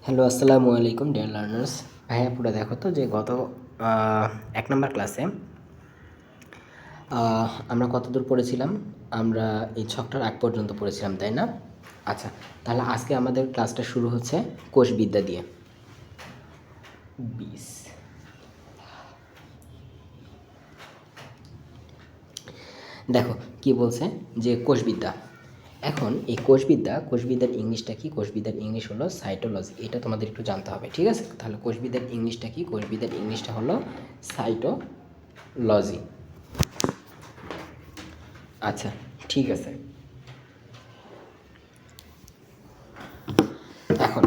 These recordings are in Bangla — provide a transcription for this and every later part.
হ্যালো, আসসালামু আলাইকুম ডিয়ার লার্নার্স। ভাইয়া পুরো দেখো তো যে গত 1 নম্বর ক্লাসে আমরা কতদূর পড়েছিলাম? আমরা এই ছকটার আগ পর্যন্ত পড়েছিলাম, তাই না? আচ্ছা, তাহলে আজকে আমাদের ক্লাসটা শুরু হচ্ছে কোষবিদ্যা দিয়ে। 20 দেখো কি বলছে যে কোষবিদ্যা। এখন এই কোষবিদ্যার ইংলিশটা কি? কোষবিদ্যার ইংলিশ হলো সাইটোলজি। এটা তোমাদের একটু জানতে হবে, ঠিক আছে? তাহলে কোষবিদ্যার ইংলিশটা কি? কোষবিদ্যার ইংলিশটা হলো সাইটোলজি। আচ্ছা, ঠিক আছে। এখন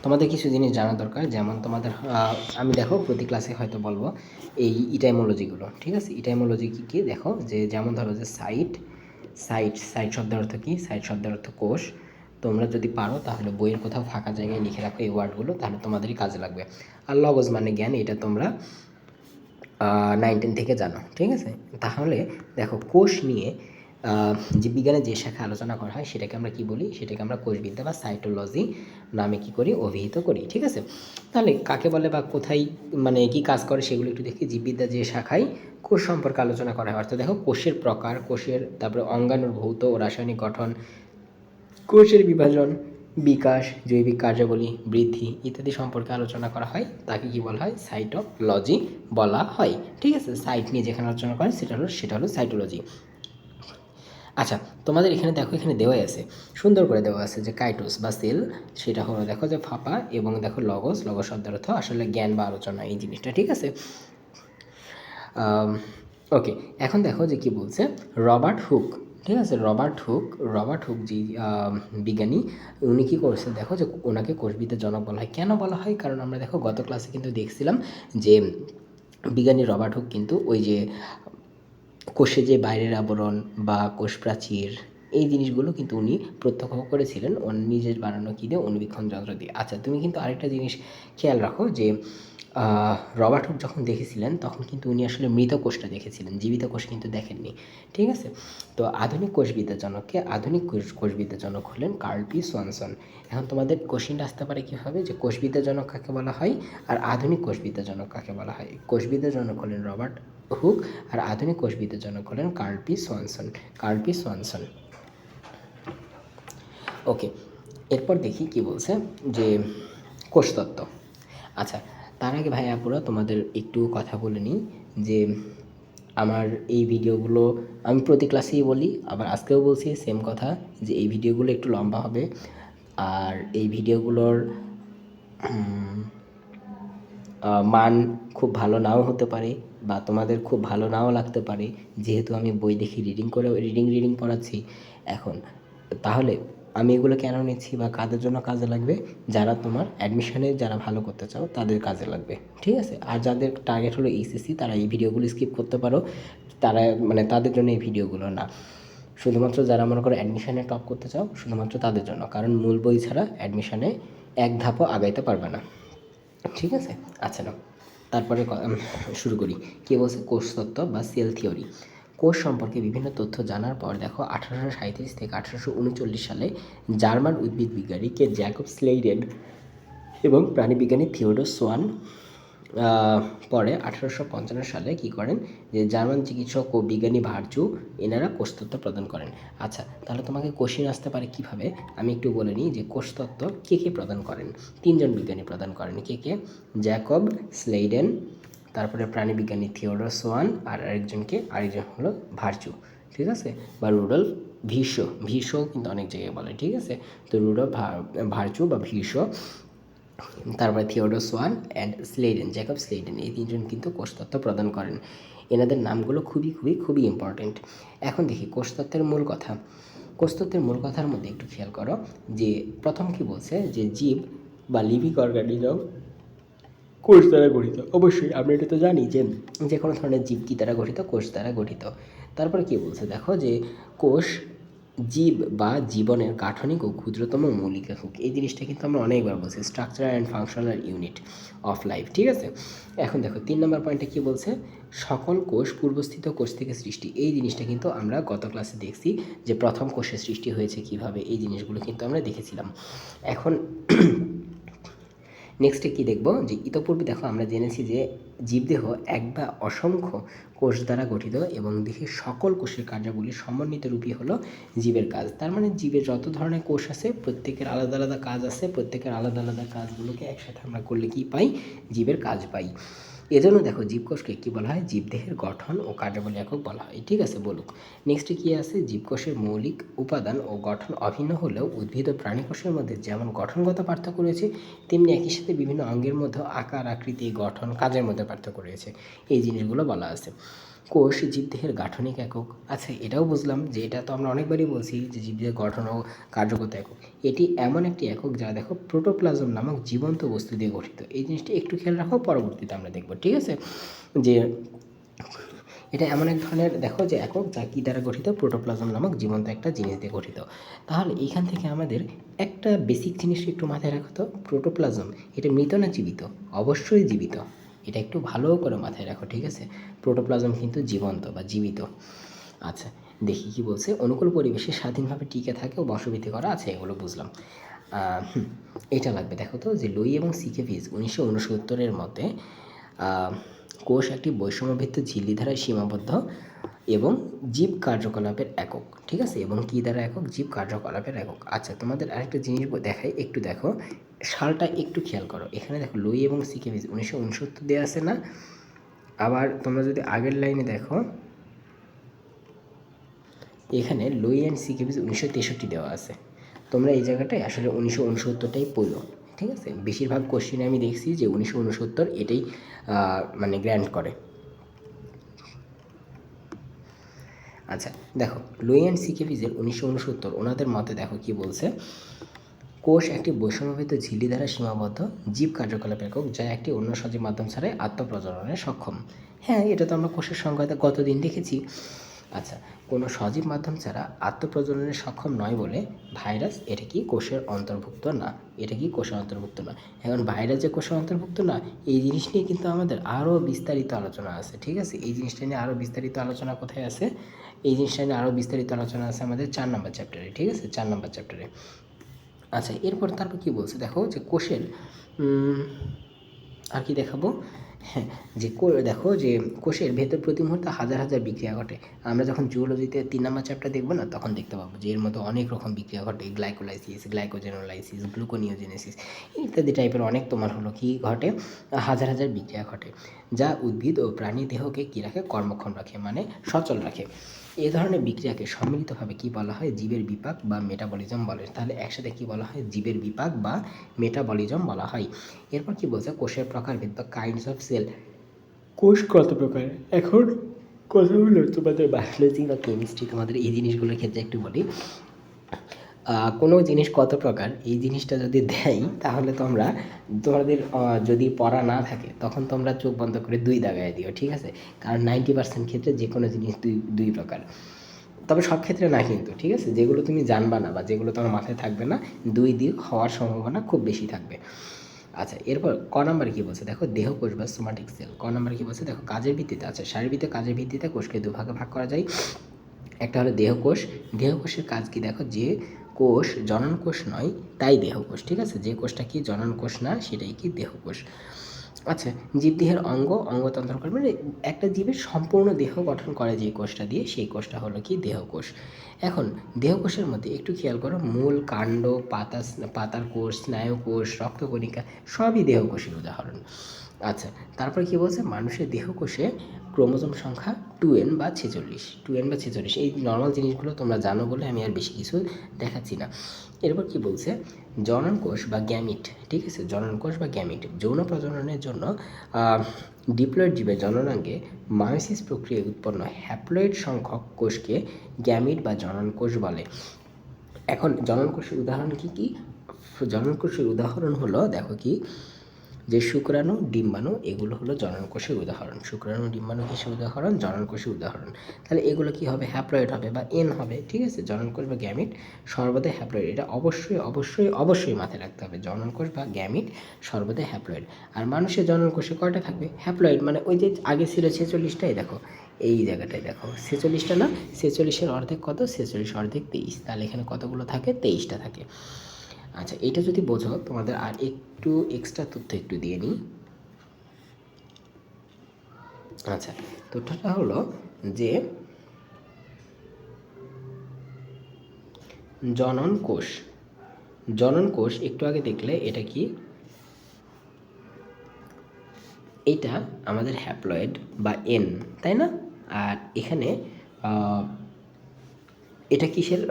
তোমাদের কিছু জিনিস জানা দরকার, যেমন তোমাদের আমি দেখো প্রতি ক্লাসে হয়তো বলবো এই ইটাইমোলজিগুলো, ঠিক আছে? ইটাইমোলজি কী কী দেখো, যে যেমন ধরো যে সাইট শব্দের অর্থ কী? সাইট শব্দের অর্থ কোষ। তোমরা যদি পারো তাহলে বইয়ের কোথাও ফাঁকা জায়গায় লিখে রাখো এই ওয়ার্ডগুলো, তাহলে তোমাদেরই কাজে লাগবে। আর লগজ মানে জ্ঞান, এটা তোমরা 9-10 থেকে জানো, ঠিক আছে? তাহলে দেখো কোষ নিয়ে জীববিজ্ঞানের যে শাখা আলোচনা করা হয় সেটাকে আমরা কি বলি? সেটাকে আমরা কোষবিদ্যা বা সাইটোলজি নামে কি করি? অভিহিত করি, ঠিক আছে? তাহলে কাকে বলে বা কোথায় মানে কি কাজ করে সেগুলো একটু দেখি। জীববিদ্যা যে শাখায় কোষ সম্পর্কে আলোচনা করা হয়, অর্থাৎ দেখো কোষের প্রকার, কোষের তারপরে অঙ্গাণুর ভৌত ও রাসায়নিক গঠন, কোষের বিভাজন, বিকাশ, জৈবিক কার্যাবলী, বৃদ্ধি ইত্যাদি সম্পর্কে আলোচনা করা হয়, তাকে কি বলা হয়? সাইটোলজি বলা হয়, ঠিক আছে? সাইট নিয়ে যেখানে আলোচনা করে সেটা হলো সাইটোলজি। আচ্ছা, তোমাদের এখানে দেখো, এখানে দেওয়াই আছে, সুন্দর করে দেওয়া আছে যে কাইটোস বা সেল, সেটা হলো দেখো যে ফাঁপা, এবং দেখো লগস শব্দের অর্থ আসলে জ্ঞান বা আলোচনা, এই জিনিসটা, ঠিক আছে? ওকে, এখন দেখো যে কি বলছে রবার্ট হুক, ঠিক আছে? রবার্ট হুক যে বিজ্ঞানী, উনি কী করছে দেখো, যে ওনাকে কোষবিদ্যার জনক বলা হয়। কেন বলা হয়? কারণ আমরা দেখো গত ক্লাসে কিন্তু দেখছিলাম যে বিজ্ঞানী রবার্ট হুক কিন্তু ওই যে কোষে যে বাইরের আবরণ বা কোষ প্রাচীর, এই জিনিসগুলো কিন্তু উনি প্রত্যক্ষ করেছিলেন ওর নিজের বানানো কী দিয়ে? অণুবীক্ষণ যন্ত্র দিয়ে। আচ্ছা, তুমি কিন্তু আরেকটা জিনিস খেয়াল রাখো যে রবার্ট হুক যখন দেখেছিলেন তখন কিন্তু উনি আসলে মৃত কোষটা দেখেছিলেন, জীবিত কোষ কিন্তু দেখেননি, ঠিক আছে? তো আধুনিক কোষবিদ্যার জনক হলেন কার্ল পি সোয়ানসন। এখন তোমাদের কোশ্চিনটা আসতে পারে কীভাবে, যে কোষবিদ্যার জনক কাকে বলা হয় আর আধুনিক কোষবিদ্যার জনক কাকে বলা হয়? কোষবিদ্যার জনক হলেন রবার্ট হুক, আর আধুনিক কোষবিদ্যার জনক হলেন কার্ল পি সোয়ানসন। ওকে, এরপর দেখি কি বলছে যে কোষতত্ত্ব। আচ্ছা, তার আগে ভাই আপুরা তোমাদের একটু কথা বলে নিই যে আমার এই ভিডিওগুলো আমি প্রতি ক্লাসেই বলি, আবার আজকেও বলছি সেম কথা, যে এই ভিডিওগুলো একটু লম্বা হবে, আর এই ভিডিওগুলোর মান খুব ভালো নাও হতে পারে, বা তোমাদের খুব ভালো নাও লাগতে পারে, যেহেতু আমি বই দেখে রিডিং পড়াচ্ছি। এখন তাহলে আমি এগুলো কেন নিচ্ছি বা কাদের জন্য কাজে লাগবে? যারা তোমার অ্যাডমিশনে যারা ভালো করতে চাও তাদের কাজে লাগবে, ঠিক আছে? আর যাদের টার্গেট হলো এইচএসসি, তারা এই ভিডিওগুলো স্কিপ করতে পারো, তারা মানে তাদের জন্য এই ভিডিওগুলো না। শুধুমাত্র যারা মনে করো অ্যাডমিশনে টপ করতে চাও, শুধুমাত্র তাদের জন্য, কারণ মূল বই ছাড়া অ্যাডমিশনে এক ধাপও আগাইতে পারবে না, ঠিক আছে? আচ্ছা নাও, তারপরে শুরু করি। কে বলছে কোষতত্ত্ব বা সেল থিওরি। কোষ সম্পর্কে বিভিন্ন তথ্য জানার পর দেখো 1837 থেকে 1839 সালে জার্মান উদ্ভিদ বিজ্ঞানী কে জ্যাকব স্লেইডেন এবং প্রাণীবিজ্ঞানী থিওডোর সোয়ান পরে 1855 সালে কী করেন, যে জার্মান চিকিৎসক ও বিজ্ঞানী ভার্চু, এনারা কোষতত্ত্ব প্রদান করেন। আচ্ছা, তাহলে তোমাকে কোশ্চিন আসতে পারে কীভাবে, আমি একটু বলে নিই যে কোষতত্ত্ব কে প্রদান করেন? 3জন বিজ্ঞানী প্রদান করেন। কে? জ্যাকব স্লেইডেন, তারপরে প্রাণীবিজ্ঞানী থিওডোর সোয়ান, আর আরেকজন হলো ভার্চু, ঠিক আছে? বা রুডলফ ভিশো কিন্তু অনেক জায়গায় বলে, ঠিক আছে? তো রুডলফ ভার্চু বা ভিশো, তারপরে থিওডোর সোয়ান অ্যান্ড জ্যাকব স্লেইডেন, এই 3জন কিন্তু কোষতত্ত্ব প্রদান করেন। এনাদের নামগুলো খুবই ইম্পর্টেন্ট। এখন দেখি কোষতত্ত্বের মূল কথার মধ্যে একটু খেয়াল করো, যে প্রথম কি বলছে, যে জীব বা লিভিং অর্গানিজম কোষ দ্বারা গঠিত। অবশ্যই আমরা এটা তো জানি যে কোনো ধরনের জীব কী দ্বারা গঠিত? কোষ দ্বারা গঠিত। তারপরে কী বলছে দেখো, যে কোষ জীব বা জীবনের গাঠনিক ও ক্ষুদ্রতম মৌলিক একক। এই জিনিসটা কিন্তু আমরা অনেকবার বলছি, structure and functional unit of life, ঠিক আছে? এখন দেখো 3 নম্বর পয়েন্টে কী বলছে, সকল কোষ পূর্বস্থিত কোষ থেকে সৃষ্টি। এই জিনিসটা কিন্তু আমরা গত ক্লাসে দেখছি, যে প্রথম কোষের সৃষ্টি হয়েছে কিভাবে, এই জিনিসগুলো কিন্তু আমরা দেখেছিলাম। এখন নেক্সটে কী দেখব, যে ইতপূর্বে দেখো আমরা জেনেছি যে জীবদেহ এক বা অসংখ্য কোষ দ্বারা গঠিত এবং দেহের সকল কোষের কার্যাবলীর সমন্বিত রূপই হলো জীবের কাজ। তার মানে জীবের যত ধরনের কোষ আছে প্রত্যেকের আলাদা আলাদা কাজ আছে, প্রত্যেকের আলাদা আলাদা কাজগুলোকে একসাথে আমরা করলে কী পাই, জীবের কাজ পাই। এজন্য দেখো জীবকোষকে কী বলা হয়, জীবদেহের গঠন ও কার্যাবলী একক বলা হয়। ঠিক আছে, বলুক নেক্সটে কী আছে, জীবকোষের মৌলিক উপাদান ও গঠন অভিন্ন হলেও উদ্ভিদ ও প্রাণী কোষের মধ্যে যেমন গঠনগত পার্থক্য রয়েছে, তেমনি একই সাথে বিভিন্ন অঙ্গের মধ্যে আকার, আকৃতি, গঠন, কাজের মধ্যে পার্থক্য রয়েছে। এই জিনিসগুলো বলা আছে। কোষ জীবদেহের গাঠনিক একক। আচ্ছা, এটাও বুঝলাম যে এটা তো আমরা অনেকবারই বলছি যে জীবদেহের গঠন ও কার্যগত একক। এটি এমন একটি একক যা দেখো প্রোটোপ্লাজম নামক জীবন্ত বস্তু দিয়ে গঠিত। এই জিনিসটি একটু খেয়াল রাখো, পরবর্তীতে আমরা দেখব। ঠিক আছে, যে এটা এমন এক ধরনের দেখো যে একক যা কী দ্বারা গঠিত, প্রোটোপ্লাজম নামক জীবন্ত একটা জিনিস দিয়ে গঠিত। তাহলে এইখান থেকে আমাদের একটা বেসিক জিনিস একটু মাথায় রাখো তো, প্রোটোপ্লাজম এটা মৃত না জীবিত? অবশ্যই জীবিত, এটা একটু ভালো করে মাথায় রাখো। ঠিক আছে, প্রোটোপ্লাজম কিন্তু জীবন্ত বা জীবিত। আচ্ছা, দেখি কি বলছে, অনুকূল পরিবেশে স্বাধীনভাবে টিকে থাকে ও বসবাস করা আছে, এগুলো বুঝলাম। এটা লাগবে, দেখো তো যে লুই এবং সিকেভিজ 1969 মতে কোষ একটি বৈষম্যভিত্তিক ঝিল্লি দ্বারা সীমাবদ্ধ এবং জীব কার্যকলাপের একক। ঠিক আছে, এবং কী দ্বারা একক, জীব কার্যকলাপের একক। আচ্ছা, তোমাদের আরেকটা জিনিস দেখাই, একটু দেখো সালটা একটু খেয়াল করো। এখানে দেখো লুই এবং সিকেভিজ 1969 দেওয়া আছে না? আবার তোমরা যদি আগের লাইনে দেখো, এখানে লুই অ্যান্ড সিকেভিজ 1963 দেওয়া আছে। তোমরা এই জায়গাটায় আসলে 1969টাই পড়ো। ঠিক আছে, বেশিরভাগ কোশ্চেনে আমি দেখছি যে 1969 এটাই মানে গ্র্যান্ড করে। আচ্ছা দেখো, লুই অ্যান্ড সিকেভিজের 1969 ওনাদের মতে দেখো কি বলছে, কোষ একটি বৈষম্যভিত্ত ঝিল্লি দ্বারা সীমাবদ্ধ জীব কার্যকলাপ একক যা একটি অন্য সজীব মাধ্যম ছাড়াই আত্মপ্রজননে সক্ষম। হ্যাঁ, এটা তো আমরা কোষের সংজ্ঞাতে গতদিন দেখেছি। আচ্ছা, কোনো সজীব মাধ্যম ছাড়া আত্মপ্রজননে সক্ষম নয় বলে ভাইরাস এটা কি কোষের অন্তর্ভুক্ত না, এটা কি কোষের অন্তর্ভুক্ত না। এখন ভাইরাস যে কোষের অন্তর্ভুক্ত না, এই জিনিস নিয়ে কিন্তু আমাদের আরও বিস্তারিত আলোচনা আছে। ঠিক আছে, এই জিনিসটা নিয়ে আরও বিস্তারিত আলোচনা কোথায় আছে, এই জিনিসটা নিয়ে আরও বিস্তারিত আলোচনা আছে আমাদের 4 নম্বর চ্যাপ্টারে। ঠিক আছে, 4 নম্বর চ্যাপ্টারে। আচ্ছা, এরপর তারপর কী বলছে দেখো, যে কোষের আর কি দেখাবো, হ্যাঁ, যে দেখো যে কোষের ভেতর প্রতি মুহূর্তে হাজার হাজার বিক্রিয়া ঘটে। আমরা যখন জুওলজিতে 3 নম্বর চ্যাপ্টার দেখবো না, তখন দেখতে পাবো যে এর মধ্যে অনেক রকম বিক্রিয়া ঘটে, গ্লাইকোলাইসিস, গ্লাইকোজেনোলাইসিস, গ্লুকোনিওজেনেসিস ইত্যাদি টাইপের অনেক তোমার হলো কি ঘটে, হাজার হাজার বিক্রিয়া ঘটে, যা উদ্ভিদ ও প্রাণী দেহকে কী রাখে, কর্মক্ষম রাখে, মানে সচল রাখে। এ ধরনের বিক্রিয়াকে সম্মিলিতভাবে কী বলা হয়, জীবের বিপাক বা মেটাবলিজম বলে। তাহলে একসাথে কী বলা হয়, জীবের বিপাক বা মেটাবলিজম বলা হয়। এরপর কি বলছে, কোষের প্রকারভেদ বা কাইন্ডস অফ সেল। কোষ কত প্রকার, এখন কথা হলো তোমাদের বায়োলজি বা কেমিস্ট্রি, তোমাদের এই জিনিসগুলোর ক্ষেত্রে একটু বলি। কোনো জিনিস কত প্রকার, এই জিনিসটা যদি দেয় তাহলে তোমরা তোমাদের যদি পড়া না থাকে তখন তোমরা চোখ বন্ধ করে 2 দাগায় দিও। ঠিক আছে, কারণ 90% ক্ষেত্রে যে কোনো জিনিস দুই প্রকার, তবে সব ক্ষেত্রে না কিন্তু। ঠিক আছে, যেগুলো তুমি জানবা না বা যেগুলো তোমার মাথায় থাকবে না, 2 দিক হওয়ার সম্ভাবনা খুব বেশি থাকবে। আচ্ছা, এরপর ক নাম্বারে কী বলছে দেখো, দেহকোষ বা সোমাটিক সেল। ক নাম্বারে কী বলছে দেখো, কাজের ভিত্তিতে। আচ্ছা, শারীরবৃত্তীয় কাজের ভিত্তিতে কোষকে দুভাগে ভাগ করা যায়। একটা হলো দেহকোষ। দেহকোষের কাজ কি দেখো, যে কোষ জনন কোষ নয় তাই দেহকোষ। ঠিক আছে, যে কোষটা কি জনন কোষ না সেটাই কি দেহকোষ। আচ্ছা, জীবদেহের অঙ্গতন্ত্র করে, মানে একটা জীবের সম্পূর্ণ দেহ গঠন করে যে কোষটা দিয়ে, সেই কোষটা হলো কি দেহকোষ। এখন দেহকোষের মধ্যে একটু খেয়াল করো, মূল, কাণ্ড, পাতার কোষ, স্নায়ুকোষ, রক্তকণিকা সবই দেহকোষের উদাহরণ। আচ্ছা, তারপর কি বলছে, মানুষের দেহকোষে ক্রোমোজোম সংখ্যা 2n বা 46। এই নর্মাল জিনিসগুলো তোমরা জানো বলে আমি আর বেশি কিছু দেখাচ্ছি না। এরপর কি বলছে, জনন কোষ বা গ্যামিট। ঠিক আছে, জনন কোষ বা গ্যামিট যৌন প্রজননের জন্য ডিপ্লয়েড জীবের জননাঙ্গে মায়োসিস প্রক্রিয়ায় উৎপন্ন হ্যাপ্লয়েড সংখ্যক কোষকে গ্যামিট বা জনন কোষ বলে। এখন জনন কোষের উদাহরণ কি কি, জনন কোষের উদাহরণ হলো দেখো কি, যে শুক্রাণু, ডিম্বাণু, এগুলো হলো জনন কোষের উদাহরণ। শুক্রাণু, ডিম্বাণু কিসের উদাহরণ, জনন কোষের উদাহরণ। তাহলে এগুলো কি হবে, হ্যাপ্লয়েড হবে বা এন হবে। ঠিক আছে, জনন কোষ বা গ্যামিট সর্বদাই হ্যাপ্লয়েড, এটা অবশ্যই মাথায় রাখতে হবে। জনন কোষ বা গ্যামিট সর্বদাই হ্যাপ্লয়েড। আর মানুষের জনন কোষে কয়টা থাকবে, হ্যাপ্লয়েড, মানে ওই যে আগে ছিল 46টাই, দেখো এই জায়গাটায় দেখো 46টা না, 46-এর অর্ধেক কত, 46 অর্ধেক 23, তাহলে এখানে কতগুলো থাকে, 23টা থাকে। আচ্ছা, এটা যদি বোঝো তোমাদের আর একটু এক্সট্রা তথ্য একটু দিয়ে নিই। আচ্ছা, তথ্যটা হলো যে জনন কোষ, জনন কোষ একটু আগে দেখলে এটা কি, এটা আমাদের হ্যাপ্লয়েড বা এন, তাই না? আর এখানে এটা কিসের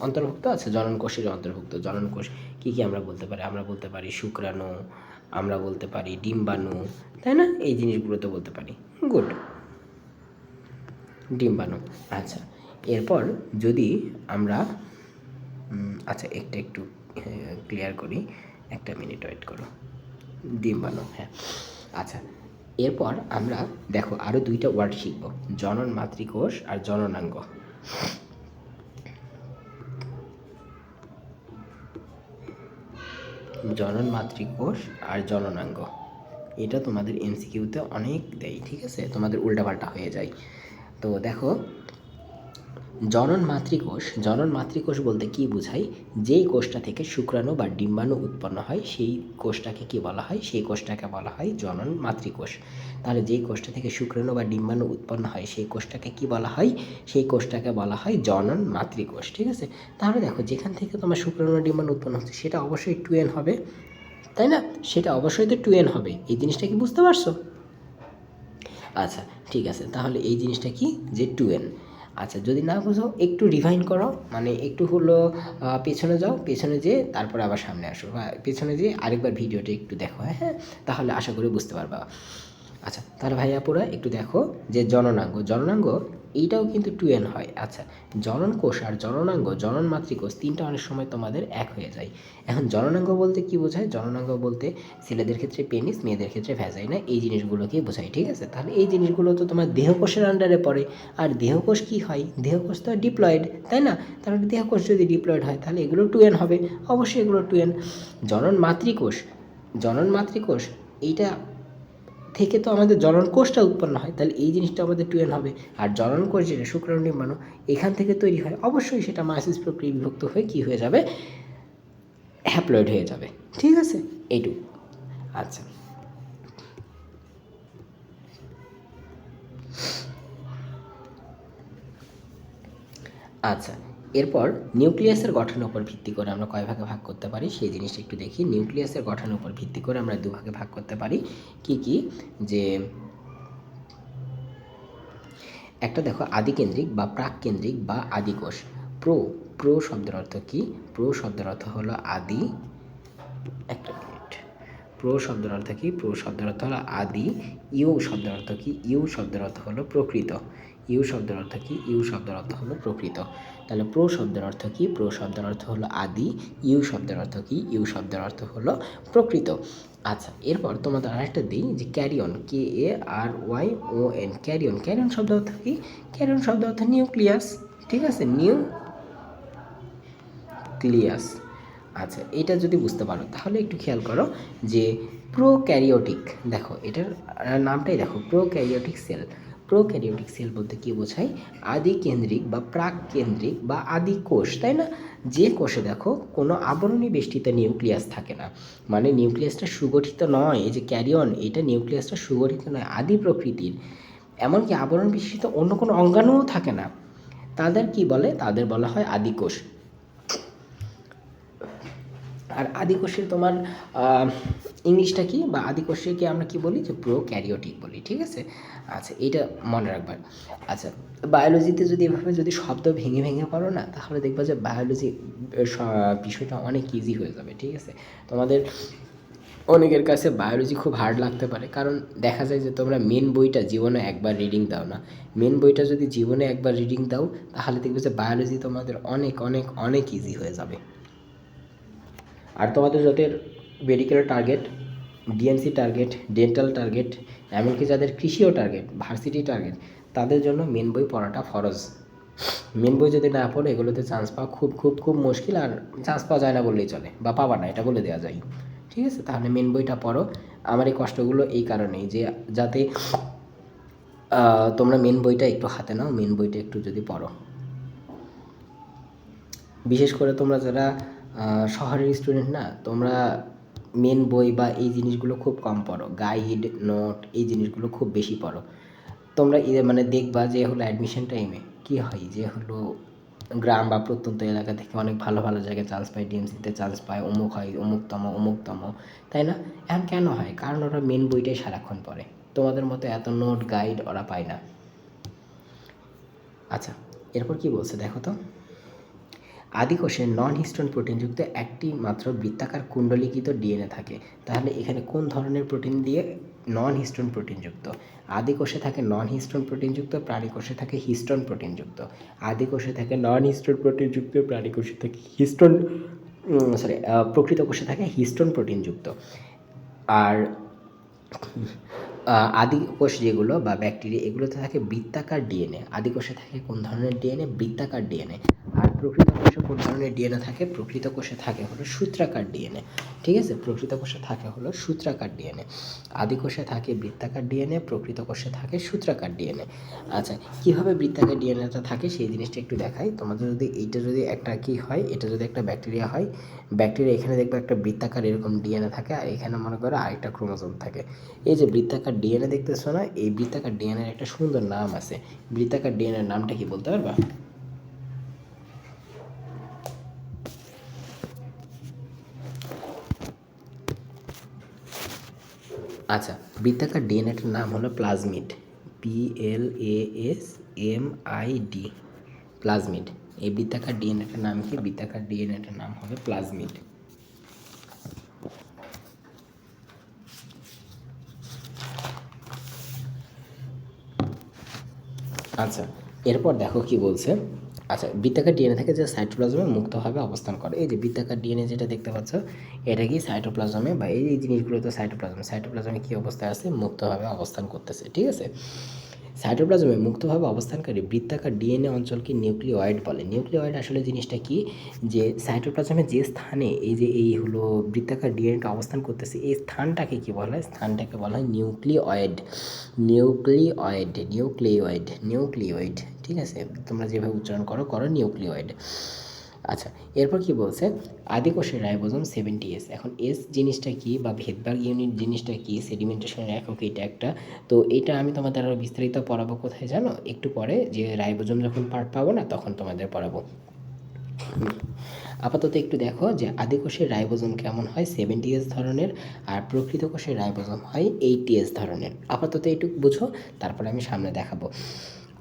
অন্তর্ভুক্ত আছে? জনন কোষের অন্তর্ভুক্ত। জনন কোষ কী কী আমরা বলতে পারি? আমরা বলতে পারি শুক্রাণু, আমরা বলতে পারি ডিম্বাণু, তাই না? এই জিনিসগুলো তো বলতে পারি। গুড, ডিম্বাণু। আচ্ছা, এরপর যদি আমরা আচ্ছা একটা একটু ক্লিয়ার করি, একটা মিনিট ওয়েট করো। ডিম্বাণু, হ্যাঁ। আচ্ছা, এরপর আমরা দেখো আরও দুইটা ওয়ার্ড শিখব, জনন মাতৃকোষ আর জননাঙ্গ। জনন মাতৃকোষ আর জননাঙ্গ, এটা তোমাদের এমসিকিউতে অনেক দেয়, ঠিক আছে? তোমাদের উল্টাপাল্টা হয়ে যায়। তো দেখো, জনন মাতৃকোষ, জনন মাতৃকোষ বলতে কী বোঝায়? যেই কোষটা থেকে শুক্রাণু বা ডিম্বাণু উৎপন্ন হয় সেই কোষটাকে কী বলা হয়? সেই কোষটাকে বলা হয় জনন মাতৃকোষ। তাহলে যেই কোষটা থেকে শুক্রাণু বা ডিম্বাণু উৎপন্ন হয় সেই কোষটাকে কী বলা হয়? সেই কোষটাকে বলা হয় জনন মাতৃকোষ, ঠিক আছে? তাহলে দেখো, যেখান থেকে তোমার শুক্রাণু বা ডিম্বাণু উৎপন্ন হচ্ছে সেটা অবশ্যই 2n হবে, তাই না? সেটা অবশ্যই তো 2n হবে। এই জিনিসটা কি বুঝতে পারছো? আচ্ছা, ঠিক আছে, তাহলে এই জিনিসটা কি, যে 2n। আচ্ছা, যদি না বুঝো একটু রিভাইন করো, মানে একটু হলো পেছনে যাও, পেছনে যেয়ে তারপরে আবার সামনে আসো, বা পেছনে যেয়ে আরেকবার ভিডিওটা একটু দেখো, হ্যাঁ হ্যাঁ, তাহলে আশা করি বুঝতে পারবা। আচ্ছা, তাহলে ভাইয়াপুরা একটু দেখো যে জননাঙ্গ, জননাঙ্গ এইটাও কিন্তু 2n হয়। আচ্ছা, জনন কোষ আর জননাঙ্গ, জনন মাতৃকোষ তিনটা অনেক সময় তোমাদের এক হয়ে যায়। এখন জননাঙ্গ বলতে কি বোঝায়? জননাঙ্গ বলতে ছেলেদের ক্ষেত্রে পেনিস, মেয়েদের ক্ষেত্রে ভ্যাজাইনা, এই জিনিসগুলোকেই বোঝায়, ঠিক আছে? তাহলে এই জিনিসগুলো তো তোমার দেহকোষের আন্ডারে পড়ে। আর দেহকোষ কি হয়? দেহকোষ তো ডিপ্লয়েড, তাই না? তাহলে দেহকোষ যদি ডিপ্লয়েড হয় তাহলে এগুলো 2n হবে, অবশ্যই এগুলো 2n। জনন মাতৃকোষ, জনন মাতৃকোষ এইটা থেকে তো আমাদের জনন কোষটা উৎপন্ন হয়, তাহলে এই জিনিসটা আমাদের 2n হবে। আর জনন কোষ যেটা শুক্রাণু ডিম্বাণু এখান থেকে তৈরি হয়, অবশ্যই সেটা মায়োসিস প্রক্রিয়া বিভক্ত হয়ে কী হয়ে যাবে? হ্যাপ্লয়েড হয়ে যাবে, ঠিক আছে? এইটুকু। আচ্ছা, আচ্ছা, এরপর নিউক্লিয়াসের গঠনের উপর ভিত্তি করে আমরা কয় ভাগে ভাগ করতে পারি সেই জিনিসটা একটু দেখি। নিউক্লিয়াসের গঠনের উপর ভিত্তি করে আমরা দুভাগে ভাগ করতে পারি। কি কি? যে একটা দেখো, আদিকেন্দ্রিক বা প্রাককেন্দ্রিক বা আদিকোষ। প্রো, প্রো শব্দের অর্থ কি? প্রো শব্দের অর্থ হলো আদি। একটা মিনিট, প্রো শব্দের অর্থ কি? প্রো শব্দের অর্থ হলো আদি। ইউ শব্দের অর্থ কি? ইউ শব্দের অর্থ হলো প্রকৃত। ইউ শব্দের অর্থ কি? ইউ শব্দের অর্থ হলো প্রকৃত। তাহলে প্রো শব্দের অর্থ কি? প্রো শব্দের অর্থ হলো আদি। ইউ শব্দের অর্থ কি? ইউ শব্দের অর্থ হলো প্রকৃত। আচ্ছা, এরপর তোমাদের আরেকটা দিই যে ক্যারিয়ন, KARYON, ক্যারিয়ন। ক্যারিয়ন শব্দ অর্থ কি? ক্যারিয়ন শব্দ অর্থ নিউক্লিয়াস, ঠিক আছে? নিউক্লিয়াস। আচ্ছা, এটা যদি বুঝতে পারো তাহলে একটু খেয়াল করো যে প্রোক্যারিওটিক, দেখো এটার নামটাই দেখো, প্রোক্যারিওটিক সেল। প্রোক্যারিওটিক সেল বলতে কী বোঝায়? আদি কেন্দ্রিক বা প্রাক কেন্দ্রিক বা আদি কোষ, তাই না? যে কোষে দেখো কোনো আবরণী বেষ্টিত নিউক্লিয়াস থাকে না, মানে নিউক্লিয়াসটা সুগঠিত নয়। এই যে ক্যারিয়ন, এটা নিউক্লিয়াসটা সুগঠিত নয়, আদি প্রকৃতির। এমনকি আবরণ বেষ্টিত অন্য কোনো অঙ্গাণুও থাকে না, তাদের কি বলে? তাদের বলা হয় আদিকোষ। আর আদিকোষের তোমার ইংলিশটা কি, বা আদিকোষকে আমরা কি বলি? যে প্রোক্যারিওটিক বলি, ঠিক আছে? আচ্ছা, এটা মনে রাখবার। আচ্ছা, বায়োলজিতে যদি এভাবে যদি শব্দ ভেঙে ভেঙে পড়ো না, তাহলে দেখবা যে বায়োলজি বিষয়টা অনেক ইজি হয়ে যাবে, ঠিক আছে? তোমাদের অনেকের কাছে বায়োলজি খুব হার্ড লাগতে পারে, কারণ দেখা যায় যে তোমরা মেন বইটা জীবনে একবার রিডিং দাও না। মেন বইটা যদি জীবনে একবার রিডিং দাও তাহলে দেখবে যে বায়োলজি তোমাদের অনেক অনেক অনেক ইজি হয়ে যাবে। আর তোমাদের যাদের medical target, DMC target, dental target, এমনকি যাদের কৃষিও টার্গেট, ভার্সিটি টার্গেট, তাদের জন্য মেন বই পড়াটা ফরজ। মেন বই যদি না পড়ো এগুলোতে চান্স পাওয়া খুব খুব খুব মুশকিল, আর চান্স পাওয়া যায় না বললেই চলে, বা পাবা না এটা বলে দেওয়া যায়, ঠিক আছে? তাহলে মেন বইটা পড়ো। আমার এই কষ্টগুলো এই কারণেই যে যাতে তোমরা মেন বইটা একটু হাতে নাও, মেন বইটা একটু যদি পড়ো। বিশেষ করে তোমরা যারা শহরের স্টুডেন্ট না তোমরা, মেন বই বা এই জিনিসগুলো খুব কম পড়ো, গাইড নোট এই জিনিসগুলো খুব বেশি পড়ো। তোমরা মানে দেখবা যে হলো অ্যাডমিশন টাইমে কী হয়, যে হলো গ্রাম বা প্রত্যন্ত এলাকা থেকে অনেক ভালো ভালো জায়গায় চান্স পায়, ডিএমসিতে চান্স পায়, অমুক হয়, অমুকতম, তাই না? এখন কেন হয়? কারণ ওরা মেন বইটাই সারাক্ষণ পড়ে, তোমাদের মতো এত নোট গাইড ওরা পায় না। আচ্ছা, এরপর কি বলছে দেখো তো, আদিকোষে নন হিস্টোন প্রোটিনযুক্ত একটি মাত্র বৃত্তাকার কুণ্ডলীকৃত ডিএনএ থাকে। তাহলে এখানে কোন ধরনের প্রোটিন দিয়ে নন হিস্টোন প্রোটিনযুক্ত? আদিকোষে থাকে নন হিস্টোন প্রোটিনযুক্ত, প্রাণীকোষে থাকে হিস্টোন প্রোটিনযুক্ত। আদিকোষে থাকে নন হিস্টোন প্রোটিনযুক্ত, প্রাণীকোষে থাকে হিস্টোন, প্রকৃত কোষে থাকে হিস্টোন প্রোটিনযুক্ত। আর আদিকোষ যেগুলো বা ব্যাকটেরিয়া, এগুলোতে থাকে বৃত্তাকার ডিএনএ। আদিকোষে থাকে কোন ধরনের ডিএনএ? বৃত্তাকার ডিএনএ। আর প্রকৃত কোষে কোন ধরনের ডিএনএ থাকে? প্রকৃত কোষে থাকে হলো সূত্রাকার ডিএনএ। ঠিক আছে, প্রকৃত কোষে থাকে হলো সূত্রাকার ডিএনএ। আদিকোষে থাকে বৃত্তাকার ডিএনএ, প্রকৃত কোষে থাকে সূত্রাকার ডিএনএ। আচ্ছা, কীভাবে বৃত্তাকার ডিএনএটা থাকে সেই জিনিসটা একটু দেখাই তোমাদের। যদি এইটা যদি একটা কী হয়, এটা যদি একটা ব্যাকটেরিয়া হয়, ব্যাকটেরিয়া এখানে দেখবে একটা বৃত্তাকার এরকম ডিএনএ থাকে, আর এখানে মনে করো আরেকটা ক্রোমোজোম থাকে। এই যে বৃত্তাকার ডিএনএ দেখতেছো না, এই বৃত্তাকার ডিএনএর একটা সুন্দর নাম আছে। বৃত্তাকার ডিএনএর নামটা কি বলতে পারবা? আচ্ছা, বৃত্তাকার ডিএনএটার নাম হলো প্লাজমিড। PLASMID, plasmid. এই বৃত্তাকার ডিএনএটার নাম কি? বৃত্তাকার ডিএনএটার নাম হবে প্লাজমিড। আচ্ছা, এরপর দেখো কি বলছে। আচ্ছা, বৃত্তাকার ডিএনএ থেকে যে সাইটোপ্লাজমে মুক্তভাবে অবস্থান করে। এই যে বৃত্তাকার ডিএনএ যেটা দেখতে পাচ্ছ, এটা কি সাইটোপ্লাজমে বা এই জিনিসগুলো তো সাইটোপ্লাজমে কী অবস্থায় আছে? মুক্তভাবে অবস্থান করতেছে। ঠিক আছে, সাইটোপ্লাজমে মুক্তভাবে অবস্থানকারী বৃত্তাকার ডিএনএ অঞ্চলকে নিউক্লিওয়েড বলে। নিউক্লিওয়েড আসলে জিনিসটা কি, যে সাইটোপ্লাজমে যে স্থানে এই যে এই হলো বৃত্তাকার ডিএনএটা অবস্থান করতেছে, এই স্থানটাকে কি বলা হয়? স্থানটাকে বলা হয় নিউক্লিওয়েড। নিউক্লিওয়েড। ঠিক আছে, তোমরা যেভাবে উচ্চারণ করো নিউক্লিওয়েড। আচ্ছা, এরপর কি বলছে, আদিকোষের রাইবোজোম 70S। এখন এস জিনিসটা কি বা ভেদভাগ ইউনিট জিনিসটা কি, সেডিমেন্টেশনের একক এটা একটা। তো এটা আমি তোমাদের আরও বিস্তারিত পড়াবো কোথায় জানো? একটু পরে, যে রাইবোজোম যখন পার্ট পাবো না তখন তোমাদের পড়াবো। আপাতত একটু দেখো যে আদিকোষের রাইবোজোম কেমন হয়, 70S ধরনের, আর প্রকৃত কোষের রাইবোজোম হয় 80S ধরনের। আপাতত এইটুকু বুঝো, তারপরে আমি সামনে দেখাবো।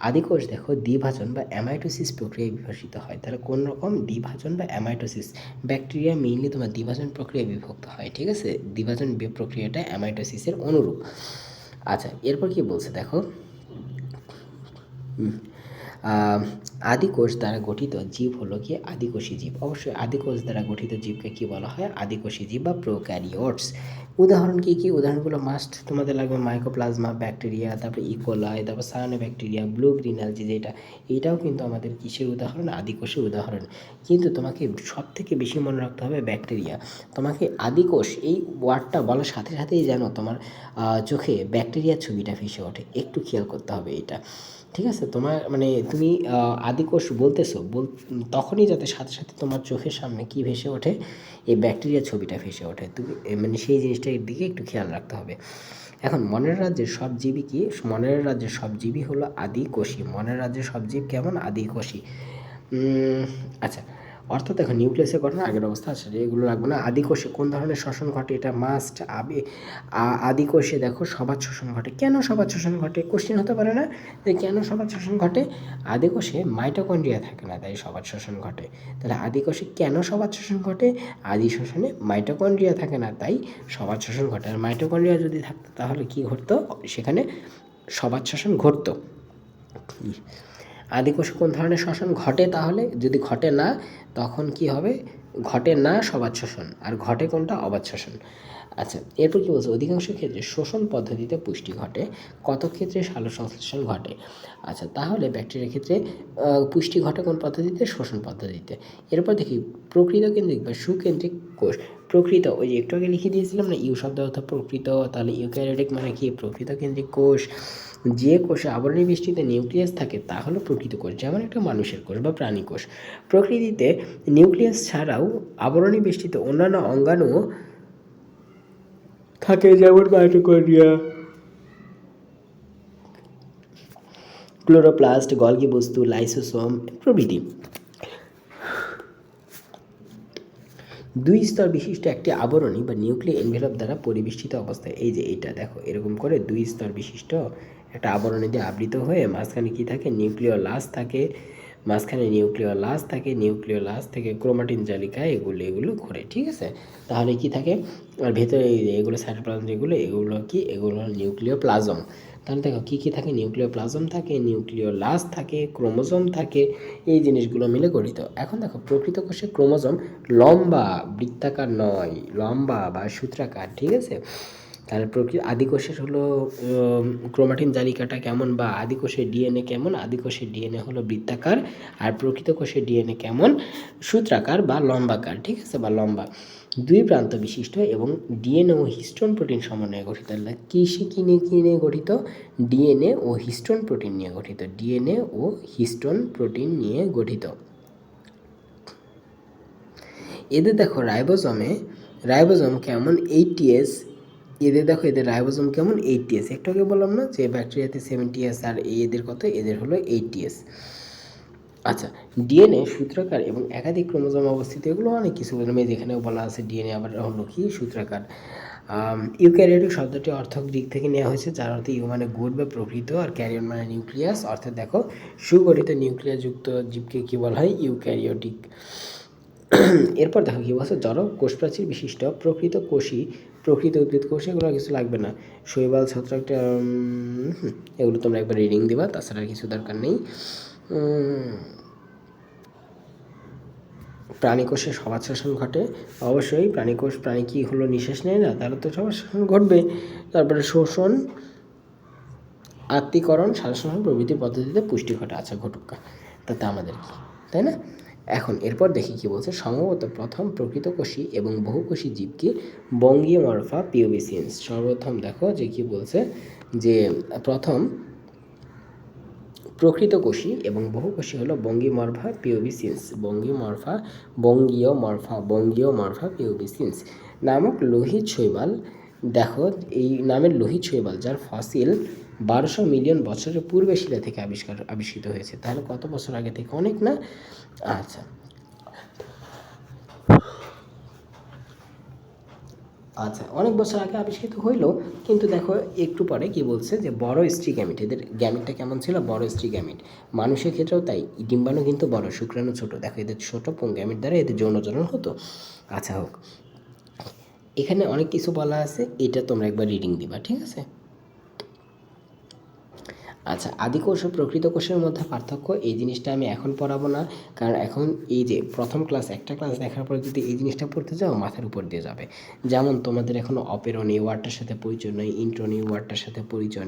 আদিকোষ দেখো দ্বিভাজন বা অ্যামাইটোসিস প্রক্রিয়ায় বিভাজিত হয়। তাহলে কোন রকম দ্বিভাজন বা অ্যামাইটোসিস? ব্যাকটেরিয়া মেইনলি তোমার দ্বিভাজন প্রক্রিয়ায় বিভক্ত হয়। ঠিক আছে, দ্বিভাজন প্রক্রিয়াটা অ্যামাইটোসিসের অনুরূপ। আচ্ছা, এরপর কি বলছে দেখো, আদিকোষ দ্বারা গঠিত জীব হলো কি? আদিকোষী জীব। অবশ্যই আদিকোষ দ্বারা গঠিত জীবকে কি বলা হয়? আদিকোষী জীব বা প্রোক্যারিওটস। উদাহরণ কী কী? উদাহরণগুলো মাস্ট তোমাদের লাগবে, মাইকোপ্লাজমা, ব্যাকটেরিয়া, তারপরে ইকোলাই, তারপর সায়ানোব্যাকটেরিয়া, ব্লু গ্রিন অ্যালজি যেটা, এটাও কিন্তু আমাদের কিসের উদাহরণ? আদিকোষের উদাহরণ। কিন্তু তোমাকে সব থেকে বেশি মনে রাখতে হবে ব্যাকটেরিয়া। তোমাকে আদিকোষ এই ওয়ার্ডটা বলার সাথে সাথেই যেন তোমার চোখে ব্যাকটেরিয়ার ছবিটা ভেসে ওঠে, একটু খেয়াল করতে হবে এটা। ঠিক আছে, তোমার মানে তুমি আদিকোষ বলতেছো তখনই যাতে সাথে সাথে তোমার চোখের সামনে কি ভেসে ওঠে? এই ব্যাকটেরিয়ার ছবিটা ভেসে ওঠে। তুমি মানে সেই জিনিসটার দিকে একটু খেয়াল রাখতে হবে। এখন মনের রাজ্যের সব জীবই কি? মনের রাজ্যের সব জীবই হলো আদিকোষী। মনের রাজ্যের সব জীব কেমন? আদিকোষী। আচ্ছা, অর্থাৎ দেখো নিউক্লিয়াসের গঠন আগের অবস্থা আছে, এগুলো রাখবো না। আদিকোষে কোন ধরনের শ্বসন ঘটে? এটা মাস্ট। আদিকোষে দেখো সবাত শ্বসন ঘটে। কেন সবাত শ্বসন ঘটে? কোশ্চেন হতে পারে না যে কেন সবাত শ্বসন ঘটে? আদিকোষে মাইটোকন্ড্রিয়া থাকে না, তাই সবাত শ্বসন ঘটে। তাহলে আদিকোষে কেন সবাত শ্বসন ঘটে? আদি শ্বসনে মাইটোকন্ড্রিয়া থাকে না, তাই সবাত শ্বসন ঘটে। আর মাইটোকন্ড্রিয়া যদি থাকতো তাহলে কি ঘটতো? সেখানে সবাত শ্বসন ঘটতো। আদিকোষে কোন ধরনের শ্বসন ঘটে? তাহলে যদি ঘটে না, তখন কি হবে? ঘটে না সবাত শ্বসন, আর ঘটে কোনটা? অবাত শ্বসন। আচ্ছা, এরপর কি বলছে, অধিকাংশ ক্ষেত্রে শোষণ পদ্ধতিতে পুষ্টি ঘটে, কত ক্ষেত্রে সালোকসংশ্লেষণ ঘটে। আচ্ছা, তাহলে ব্যাকটেরিয়ার ক্ষেত্রে পুষ্টি ঘটে কোন পদ্ধতিতে? শোষণ পদ্ধতিতে। এরপর দেখি প্রকৃত কেন্দ্রিক বা সুকেন্দ্রিক কোষ। প্রকৃত, ওই যে একটু আগে লিখে দিয়েছিলাম না ইউ শব্দ অর্থ প্রকৃত, তাহলে ইউক্যারিওটিক মানে কি? প্রকৃত কেন্দ্রিক কোষ। যে কোষে আবরণী বেষ্টিত নিউক্লিয়াস থাকে তা হলো প্রকৃত কোষ, যেমন একটা মানুষের কোষ বা প্রাণী কোষ। প্রকৃতিতে নিউক্লিয়াস ছাড়াও আবরণী বেষ্টিত অন্যান্য অঙ্গাণুও থাকে, যেমন মাইটোকন্ড্রিয়া, ক্লোরোপ্লাস্ট, গলগি বস্তু, লাইসোসোম প্রভৃতি। দুই স্তর বিশিষ্ট একটি আবরণী বা নিউক্লিয় এনভেলপ দ্বারা পরিবেষ্টিত অবস্থায়, এই যে এটা দেখো এরকম করে দুই স্তর বিশিষ্ট একটা আবরণী দিয়ে আবৃত হয়ে মাঝখানে কি থাকে, নিউক্লিওলাস থাকে, মাঝখানে নিউক্লিওলাস থাকে, নিউক্লিওলাস থেকে ক্রোমাটিন জালিকা এগুলো ঘোরে, ঠিক আছে। তাহলে কি থাকে, আর ভেতরে এগুলো সাইটোপ্লাজম, এগুলো কি, এগুলো নিউক্লিওপ্লাজম। তাহলে দেখো কী কী থাকে, নিউক্লিওপ্লাজম থাকে, নিউক্লিওলাস থাকে, ক্রোমোজোম থাকে, এই জিনিসগুলো মিলে গঠিত। এখন দেখো প্রকৃত কোষে ক্রোমোজোম লম্বা, বৃত্তাকার নয়, লম্বা বা সূত্রাকার, ঠিক আছে। তাহলে আদিকোষের হলো ক্রোমাটিন জালিকাটা কেমন, বা আদিকোষের ডিএনএ কেমন, আদিকোষের ডিএনএ হলো বৃত্তাকার, আর প্রকৃত কোষের ডিএনএ কেমন, সূত্রাকার বা লম্বাকার, ঠিক আছে, বা লম্বা। দুই প্রান্ত বিশিষ্ট এবং ডিএনএ ও হিস্টোন প্রোটিন সমন্বয়ে গঠিত। কি নিয়ে গঠিত, ডিএনএ ও হিস্টোন প্রোটিন নিয়ে গঠিত, ডিএনএ ও হিস্টোন প্রোটিন নিয়ে গঠিত। এদের দেখো রাইবোজোম কেমন 80S, এদের দেখো এদের রাইবোজোম কেমন 80S। একটু আগে বললাম না যে ব্যাকটেরিয়াতে 70S, আর এদের কত, এদের হলো 80S। আচ্ছা, ডিএনএ সূত্রাকার এবং একাধিক ক্রোমোজোম অবস্থিত, এগুলো অনেক কিছু বললাম, যেখানেও বলা আছে ডিএনএ আবার হলো কি সূত্রাকার। ইউক্যারিওটিক শব্দটি অর্থ গ্রিক থেকে নেওয়া হয়েছে, যার অর্থে ইউ মানে গুড বা প্রকৃত, আর ক্যারিয়ন মানে নিউক্লিয়াস, অর্থাৎ দেখো সুগঠিত নিউক্লিয়াসযুক্ত জীবকে কী বলা হয়, ইউক্যারিওটিক। এরপর দেখো কী বলছে, জড় কোষপ্রাচীর বিশিষ্ট প্রকৃত উদ্ভিদ কোষ, এগুলো কিছু লাগবে না, শৈবাল, ছত্রাকটা, এগুলো তোমরা একবার রিডিং দিবা, তাছাড়া কিছু দরকার নেই। প্রাণীকোষে সমাজশাসন ঘটে, অবশ্যই প্রাণী কি হলো নিঃশ্বাস নেয় না, তাহলে তো সমাজশাসন ঘটবে। তারপরে শোষণ, আত্তীকরণ, সালোকসংশ্লেষণ প্রভৃতি পদ্ধতিতে পুষ্টি ঘটে, আচ্ছা ঘটুক, তাতে আমাদের কি, তাই না। এখন এরপর দেখি কি বলছে, সম্ভবত প্রথম প্রকৃতকোষী এবং বহুকোষী জীবকে বঙ্গীয় মরফা পিওবিসিয়েন্স। সর্বপ্রথম দেখো যে কি বলছে, যে প্রথম প্রকৃতকোষী এবং বহুকোষী হলো বঙ্গীয় মরফা পিওবিসিয়েন্স, বঙ্গীয় মরফা পিওবিসিয়েন্স নামক লোহিত শৈবাল। দেখো এই নামের লোহিত শৈবাল, যার ফসিল 1200 মিলিয়ন বছরের পূর্বে শিলা থেকে আবিষ্কৃত হয়েছে। তাহলে কত বছর আগে থেকে, অনেক না। আচ্ছা অনেক বছর আগে আবিষ্কৃত হইলো, কিন্তু দেখো একটু পরে কি বলছে, যে বড় স্ত্রী গ্যামিট, এদের গ্যামিটটা কেমন ছিল, বড় স্ত্রী গ্যামিট। মানুষের ক্ষেত্রেও তাই, ডিম্বাণু কিন্তু বড়, শুক্রাণু ছোট। দেখো এদের ছোট গ্যামিট দ্বারা এদের যৌনচরণ হতো। আচ্ছা হোক, এখানে অনেক কিছু বলা আছে, এটা তোমরা একবার রিডিং দিবা, ঠিক আছে। আচ্ছা, আদিকোষ ও প্রকৃত কোষের মধ্যে পার্থক্য, এই জিনিসটা আমি এখন পড়াবো না, কারণ এখন এই যে প্রথম একটা ক্লাস দেখার পরে যদি এই জিনিসটা পড়তে যাও মাথার উপর দিয়ে যাবে। যেমন তোমাদের এখন অপেরন এই ওয়ার্ডটার সাথে পরিচয় নেই, ইন্ট্রন এই ওয়ার্ডটার সাথে পরিচয়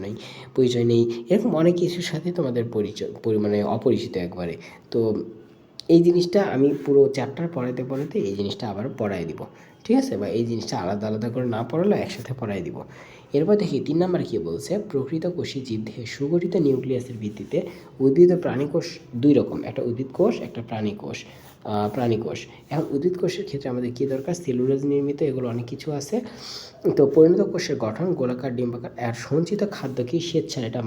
নেই, এরকম অনেক কিছুর সাথে তোমাদের মানে অপরিচিত একবারে। তো এই জিনিসটা আমি পুরো চ্যাপ্টার পড়াতে এই জিনিসটা আবার পড়াই দিব, ঠিক আছে, বা এই জিনিসটা আলাদা আলাদা করে না পড়ালে একসাথে পড়াই দিব। এরপর দেখি 3 নম্বর কী বলছে, প্রকৃত কোষী জীবদেহে সুগঠিত নিউক্লিয়াসের ভিত্তিতে উদ্ভিদ ও প্রাণীকোষ দুই রকম, একটা উদ্ভিদ কোষ, একটা প্রাণীকোষ। এখন উদ্ভিদ কোষের ক্ষেত্রে আমাদের কী দরকার, সেলুলোজ নির্মিত, এগুলো অনেক কিছু আছে। তো পরিণত কোষের গঠন গোলাকার, ডিম্বাকার, আর সঞ্চিত খাদ্য কি শ্বেতসার, এটা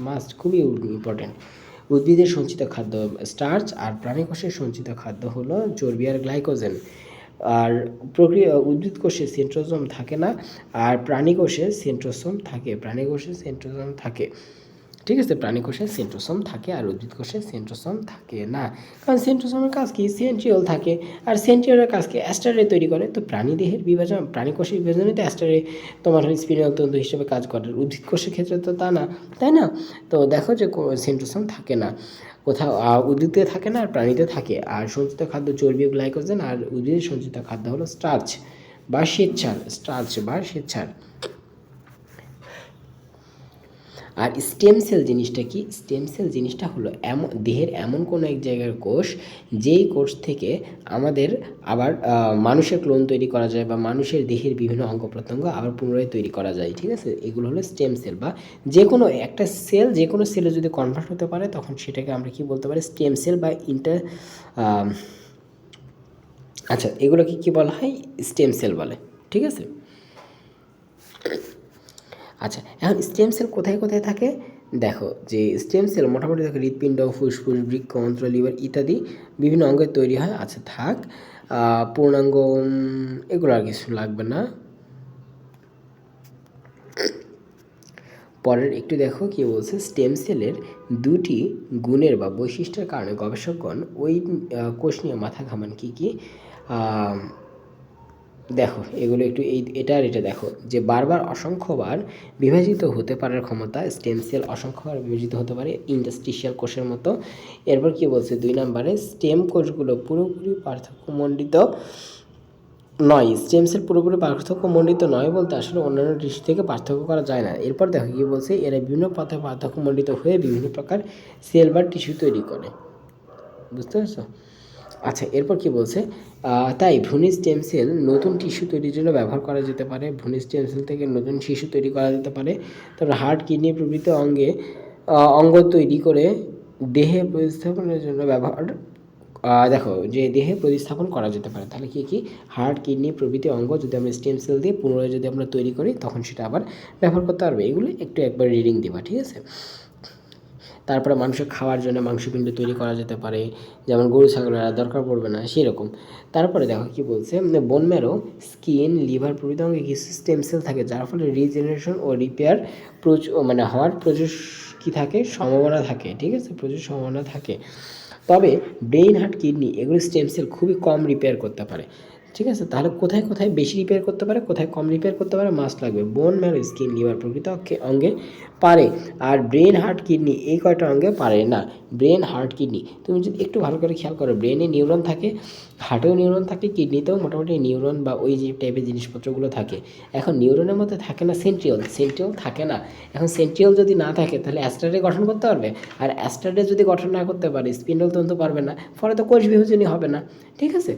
মাস্ট খুবই ইম্পর্টেন্ট। উদ্ভিদের সঞ্চিত খাদ্য স্টার্চ, আর প্রাণীকোষের সঞ্চিত খাদ্য হলো চর্বি আর গ্লাইকোজেন। আর উদ্ভিদ কোষে সেন্ট্রোজোম থাকে না, আর প্রাণীকোষে সেন্ট্রোসোম থাকে, ঠিক আছে। প্রাণীকোষে সেন্ট্রোসোম থাকে আর উদ্ভিদ কোষে সেন্ট্রোসোম থাকে না, কারণ সেন্ট্রোসোমের কাজ কি, সেন্ট্রিওল থাকে, আর সেন্ট্রিওলের কাজ কি, অ্যাস্টারে তৈরি করে। তো প্রাণীকোষের বিভাজনে তো অ্যাস্টারে তোমার স্পিনাল তন্তু হিসেবে কাজ করে, উদ্ভিদ কোষের ক্ষেত্রে তো তা না, তাই না। তো দেখো যে সেন্ট্রোসোম থাকে না কোথাও, উদ্ভিদে থাকে না আর প্রাণীতে থাকে। আর সঞ্চিত খাদ্য চর্বি, গ্লাইকোজেন, আর উদ্ভিদের সঞ্চিত খাদ্য হলো স্টার্চ বা শ্বেতসার। আর স্টেম সেল জিনিসটা কি? স্টেম সেল জিনিসটা হলো দেহের এমন কোনো এক জায়গার কোষ, যেই কোষ থেকে আমাদের আবার মানুষের ক্লোন তৈরি করা যায়, বা মানুষের দেহের বিভিন্ন অঙ্গ প্রত্যঙ্গ আবার পুনরায় তৈরি করা যায়। ঠিক আছে, এগুলো হলো স্টেম সেল, বা যে কোনো একটা সেল যে কোনো সেলে যদি কনভার্ট হতে পারে তখন সেটাকে আমরা কি বলতে পারি? স্টেম সেল বা আচ্ছা, এগুলোকে কি বলা হয়? স্টেম সেল বলে। ঠিক আছে। আচ্ছা, এখন স্টেম সেল কোথায় কোথায় থাকে? দেখো, যে স্টেম সেল মোটামুটি দেখো হৃৎপিণ্ড, ফুসফুস, বৃক্ক, অন্ত্র, লিভার ইত্যাদি বিভিন্ন অঙ্গে তৈরি হয়। আচ্ছা থাক, পূর্ণাঙ্গ এগুলো আর কিছু লাগবে না। পরের একটু দেখো কি বলছে, স্টেম সেলের দুটি গুণের বা বৈশিষ্ট্যের কারণে গবেষকগণ ওই কোষ নিয়ে মাথা ঘামান। কী কী? দেখো এগুলো একটু এটা আর এটা দেখো, যে বারবার অসংখ্যবার বিভাজিত হতে পারার ক্ষমতা, স্টেম সেল অসংখ্যবার বিভাজিত হতে পারে ইন্টারস্টিশিয়াল কোষের মতো। এরপর কি বলছে 2 নম্বরে, স্টেম কোষগুলো পুরোপুরি পার্থক্যমণ্ডিত নয়। স্টেম সেল পুরোপুরি পার্থক্যমণ্ডিত নয় বলতে আসলে অন্যান্য টিস্যু থেকে পার্থক্য করা যায় না। এরপর দেখো কি বলছে, এরা বিভিন্ন পথে পার্থক্যমণ্ডিত হয়ে বিভিন্ন প্রকার সেল বা টিস্যু তৈরি করে। বুঝতে পারছো? আচ্ছা, এরপর কি বলছে, তাই ভ্রূণ স্টেম সেল নতুন টিস্যু তৈরির জন্য ব্যবহার করা যেতে পারে। ভ্রূণ স্টেম সেল থেকে নতুন টিস্যু তৈরি করা যেতে পারে। তারপর হার্ট, কিডনি প্রভৃতি অঙ্গ তৈরি করে দেহে প্রতিস্থাপনের জন্য ব্যবহার, দেখো যে দেহে প্রতিস্থাপন করা যেতে পারে। তাহলে কি কি? হার্ট, কিডনি প্রভৃতি অঙ্গ যদি আমরা স্টেম সেল দিয়ে পুনরায় যদি আমরা তৈরি করি তখন সেটা আবার ব্যবহার করতে পারবে। এগুলো একবার রিডিং দিবা, ঠিক আছে? তারপরে মানুষের খাওয়ার জন্য মাংসপিণ্ড তৈরি করা যেতে পারে, যেমন গরু ছাগলের আর দরকার পড়বে না সেরকম। তারপরে দেখো কি বলছে, বোন ম্যারো, স্কিন, লিভার প্রভৃতি অঙ্গে কিছু স্টেম সেল থাকে, যার ফলে রিজেনারেশন ও রিপেয়ার হওয়ার প্রচুর কী থাকে? সম্ভাবনা থাকে। ঠিক আছে, প্রচুর সম্ভাবনা থাকে। তবে ব্রেইন, হার্ট, কিডনি এগুলো স্টেম সেল খুবই কম রিপেয়ার করতে পারে। ঠিক আছে, তাহলে কোথায় কোথায় বেশি রিপেয়ার করতে পারে, কোথায় কম রিপেয়ার করতে পারে? মাস্ট লাগবে বোন ম্যারো, স্কিন, লিভার প্রভৃতি অঙ্গে পারে, আর ব্রেন, হার্ট, কিডনি এই কয়টা অঙ্গে পারে না। ব্রেন, হার্ট, কিডনি তুমি যদি একটু ভালো করে খেয়াল করো, ব্রেনে নিউরন থাকে, হার্টেও নিউরন থাকে, কিডনিতেও মোটামুটি নিউরন বা ওই যে টাইপের জিনিসপত্রগুলো থাকে। এখন নিউরনের মধ্যে থাকে না সেন্ট্রিওল থাকে না। এখন সেন্ট্রিওল যদি না থাকে তাহলে অ্যাস্টারে গঠন করতে পারবে, আর অ্যাস্টারে যদি গঠন না করতে পারে স্পিন্ডল তন্তু পারবে না, ফলে তো কোষ বিভাজনই হবে না। ঠিক আছে।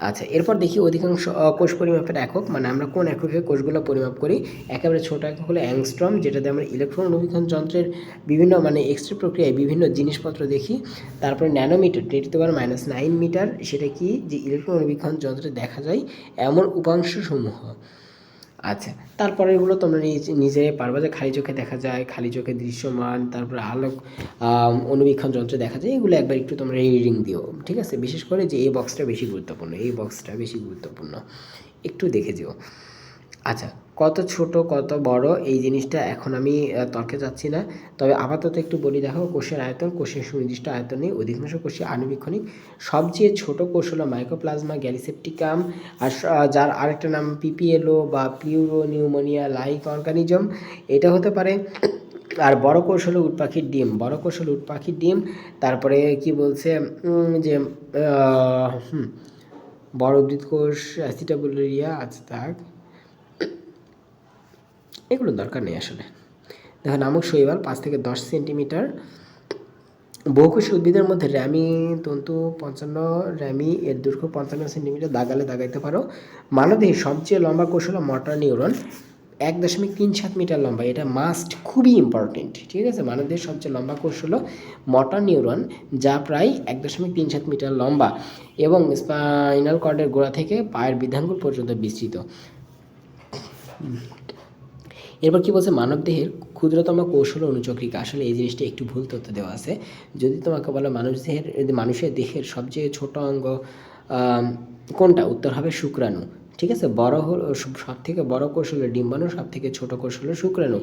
আচ্ছা, এরপর দেখি অধিকাংশ কোষ পরিমাপের একক, মানে আমরা কোন এককে কোষগুলো পরিমাপ করি। একেবারে ছোট একক হলো অ্যাংস্ট্রম, যেটাতে আমরা ইলেকট্রন অণুবীক্ষণ যন্ত্রের বিভিন্ন এক্স-রে প্রক্রিয়ায় বিভিন্ন জিনিসপত্র দেখি। তারপরে ন্যানোমিটার, 10⁻⁹ মিটার, সেটা কি? যে ইলেকট্রন অণুবীক্ষণ যন্ত্রে দেখা যায় এমন উপাংশসমূহ। আচ্ছা, তারপরে এগুলো তোমরা নিজে পারবা, যে খালি চোখে দেখা যায়, খালি চোখে দৃশ্যমান, তারপরে আলোক অণুবীক্ষণ যন্ত্রে দেখা যায়। এগুলো একবার একটু তোমরা রিডিং দিও। ঠিক আছে, বিশেষ করে যে এই বক্সটা বেশি গুরুত্বপূর্ণ, একটু দেখে যেও। আচ্ছা, কত ছোট কত বড় এই জিনিসটা এখন আমি তর্কে যাচ্ছি না, তবে আপাতত একটু বলি। দেখো, কোষের আয়তন, কোষের সুনির্দিষ্ট আয়তন নেই, অধিকাংশ কোষই আণুবীক্ষণিক। সবচেয়ে ছোট কোষ হলো মাইকোপ্লাজমা গ্যালিসেপ্টিকাম, আর যার আরেকটা নাম পিপিএলও বা পিউরো নিউমোনিয়া লাইক অর্গানিজম, এটা হতে পারে। আর বড় কোষ হলো উট পাখির ডিম। তারপরে কি বলছে, যে বড় উদ্ভিদ কোষ, অ্যাসিটাবুলেরিয়া। আচ্ছা থাক, এগুলো দরকার নেই আসলে। দেখো, নামক শৈবাল 5 থেকে 10 সেন্টিমিটার। বহুকোষী উদ্ভিদের মধ্যে র্যামি তন্তু 55, র্যামি এর দৈর্ঘ্য 55 সেন্টিমিটার, দাগালে দাগাইতে পারো। মানবদেহের সবচেয়ে লম্বা কোষ হলো মোটর নিউরন, 1.37 মিটার লম্বা। এটা মাস্ট, খুবই ইম্পর্টেন্ট। ঠিক আছে, মানবদেহের সবচেয়ে লম্বা কোষ হলো মোটর নিউরন, যা প্রায় 1.37 মিটার লম্বা এবং স্পাইনাল কর্ডের গোড়া থেকে পায়ের বৃদ্ধাঙ্গুল পর্যন্ত বিস্তৃত। এরপর কি বলছে, মানবদেহের ক্ষুদ্রতম কোষ হলো অনুচক্রিকা। আসলে এই জিনিসটা একটু ভুল তথ্য দেওয়া আছে। যদি তোমাকে বলো মানুষের দেহের সবচেয়ে ছোট অঙ্গ কোনটা, উত্তর হবে শুক্রাণু। ঠিক আছে, বড় হলো সব থেকে বড় কোষ হলো ডিম্বাণু, সব থেকে ছোট কোষ হলো শুক্রাণু।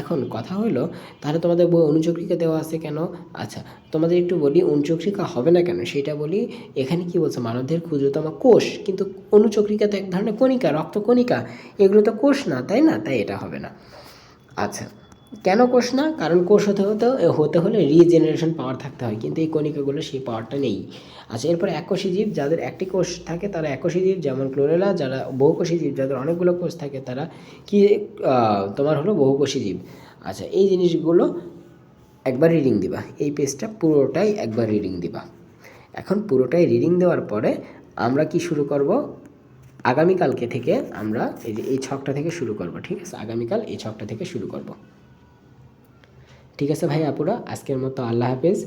এখন কথা হলো, তাহলে তোমাদের বই অনুচক্রিকা দেওয়া আছে কেন? আচ্ছা, তোমাদের একটু বলি অনুচক্রিকা হবে না কেন সেটা বলি। এখানে কি বলছে, মানবদেহের ক্ষুদ্রতম কোষ, কিন্তু অনুচক্রিকা তো এক ধরনের কণিকা, রক্তকণিকা, এগুলো তো কোষ না, তাই না? তাই এটা হবে না। আচ্ছা, কেন কোষ না? কারণ কোষ হতে হলে রিজেনারেশন পাওয়ার থাকতে হয়, কিন্তু এই কণিকাগুলো সেই পাওয়ারটা নেই। আচ্ছা, এরপরে এককোষী জীব যাদের একটি কোষ থাকে তারা এককোষী জীব, যেমন ক্লোরেলা। যারা বহুকোষী জীব যাদের অনেকগুলো কোষ থাকে তারা কি তোমার হলো বহুকোষী জীব। আচ্ছা, এই জিনিসগুলো একবার রিডিং দিবা, এই পেজটা পুরোটাই একবার রিডিং দিবা। এখন পুরোটাই রিডিং দেওয়ার পরে আমরা কি শুরু করব, আগামীকালকে থেকে আমরা এই যে এই ছকটা থেকে শুরু করব, ঠিক আছে? আগামীকাল এই ছকটা থেকে শুরু করব। ঠিক আছে ভাই আপুরা, আজকের মতো আল্লাহ হাফেজ।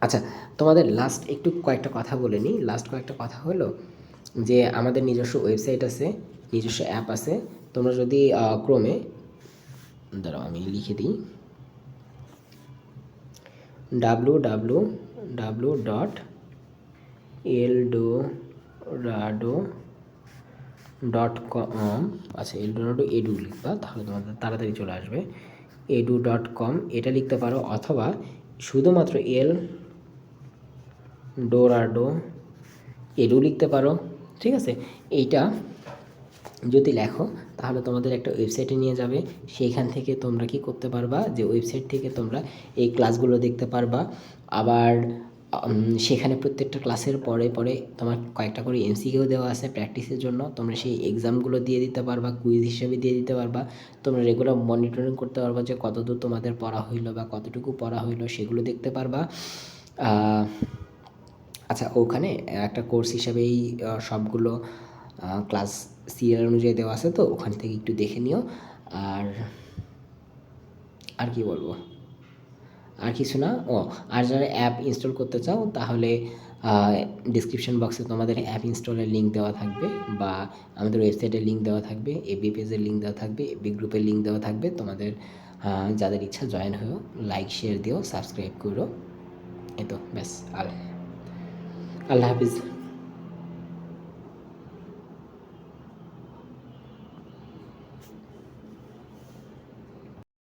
আচ্ছা, তোমাদের লাস্ট একটু কয়েকটা কথা বলে নিই। লাস্ট কয়েকটা কথা হলো যে আমাদের নিজস্ব ওয়েবসাইট আছে, নিজস্ব অ্যাপ আছে। তোমরা যদি ক্রোমে, দাঁড়াও আমি লিখে দিই, www.eldorado.com। আচ্ছা, এলডোরাডো এডু লিখবা, তাহলে তোমাদের তাড়াতাড়ি চলে আসবে। edu.com এটা লিখতে পারো, অথবা শুধুমাত্র এলডোরাডো এডু লিখতে পারো, ঠিক আছে? এইটা যদি লেখো তাহলে তোমাদের একটা ওয়েবসাইটে নিয়ে যাবে। সেইখান থেকে তোমরা কি করতে পারবা, যে ওয়েবসাইট থেকে তোমরা এই ক্লাসগুলো দেখতে পারবা। আবার সেখানে প্রত্যেকটা ক্লাসের পরে পরে তোমার কয়েকটা করে এমসিকিউ দেওয়া আছে প্র্যাকটিসের জন্য, তোমরা সেই এক্সামগুলো দিয়ে দিতে পারবা, কুইজ হিসেবে দিয়ে দিতে পারবা। তোমরা রেগুলার মনিটরিং করতে পারবা যে কতদূর তোমাদের পড়া হইলো বা কতটুকু পড়া হইলো, সেগুলো দেখতে পারবা। আচ্ছা, ওখানে একটা কোর্স হিসাবেই সবগুলো ক্লাস সিরিয়াল অনুযায়ী দেওয়া আছে, তো ওখান থেকে একটু দেখে নিও। আর আর কি বলবো, আর কিছু না। আর যারা অ্যাপ ইনস্টল করতে চাও তাহলে ডিসক্রিপশন বক্সে তোমাদের অ্যাপ ইনস্টলের লিঙ্ক দেওয়া থাকবে, বা আমাদের ওয়েবসাইটের লিঙ্ক দেওয়া থাকবে, এফবি পেজের লিঙ্ক দেওয়া থাকবে, এফবি গ্রুপের লিঙ্ক দেওয়া থাকবে। তোমাদের যাদের ইচ্ছা জয়েন হয়েও লাইক শেয়ার দিও, সাবস্ক্রাইব করো। এই তো ব্যাস। আল্লাহ হাফিজ।